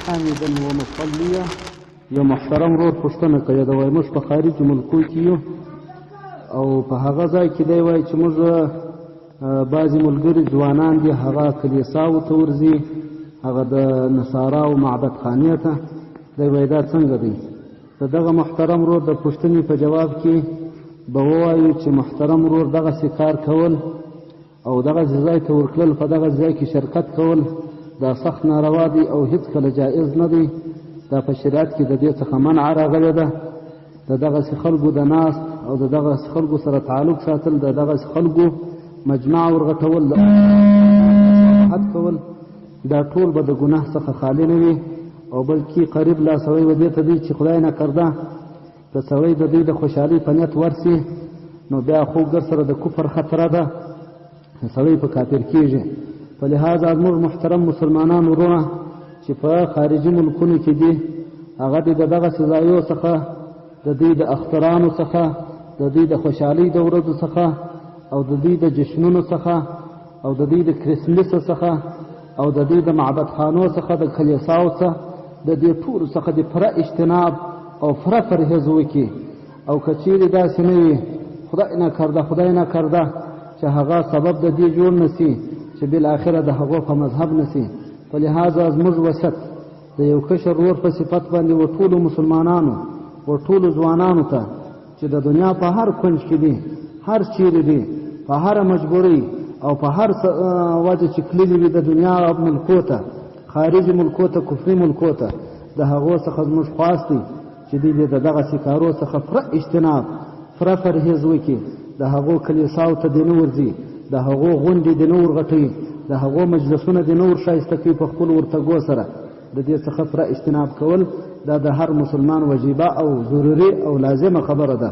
حامدا ومصليا یو محترم ورور پوښتنه کوي دا وایي موږ په خارج ملکو کې یو او په هغه ځای کې دی وایي چې موږ بعضې ملګري ځوانان دي هغه کلیساو ته ورځي هغه د نصاراو معبد خانې ته دی وایي دا څنګه دی د دغه محترم ورور د پوښتنې په جواب کې به ووایو چې محترم ورور دغسې کار کول او دغسې ځای ته ورتلل په دغه ځای کې شرکت کول دا سخت ناروا دی او هیڅکله جایز نه دی دا په شریعت کې د دې څخه منع راغلی ده د دغسې خلکو د ناست او د دغسې خلکو سره تعلق ساتل د دغسې خلکو مجمع ورغټول حد کول دا ټول به د ګناه څخه خالی نه وي او بلکې قریب لا سړی به دې ته دی چې خدای نه کرده که سړی د دوی د خوشحالۍ په نیت ورسي نو بیا خو ګر سره د کفر خطره ده سړی په کافر کېږي په لحاظ زموږ محترم مسلمانان ورونه چې په خارجي ملکونو کې دي هغه د دغسې ځایو څخه د دوی د اخترانو څخه د دوی د خوشحالۍ د ورځو څخه او د دوی د جشنونو څخه او د دوی د کرسمس څخه او د دوی د معبد خانو څخه د کلیساو څخه د دې ټولو څخه د پوره اجتناب او پوره پرهیز وکړي او که چیرې داسې نه وي خدای نه کرده چې هغه سبب د دې جوړ نه سي چې بالاخره د هغو په مذهب نه سي په لحاظه زموږ وسط د یو کشر ورور په صفت باندې و ټولو مسلمانانو و ټولو ځوانانو ته چې د دنیا په هر کونج کې دي هر چیرې دي په هره مجبورۍ او په هر وجه چې تللي وي د دنیا ملکو ته خارجي ملکو ته کفري ملکو ته د هغو څخه زموږ خواست دی چې دوی د دغسې کارو څخه پوره اجتناب پوره پرهیز وکړي د هغو کلیساو ته دې نه ورځي د هغو غونډې دې نه ورغټوي د هغو مجلسونه دې نه ورښایسته کوي په خپلو ورتګو سره د دې څخه پوره اجتناب کول دا د هر مسلمان وجیبه او ضروري او لازمه خبره ده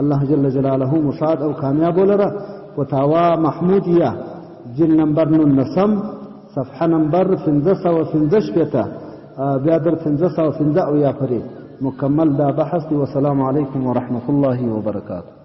الله جل جلاله مشاهد او کامیاب ولره فتاوا محمودیه جل نمبر 19 صفحه نمبر 1515 بیا در 1515 یا پرې مکمل دا بحث دی والسلام علیکم ورحمة الله وبرکاته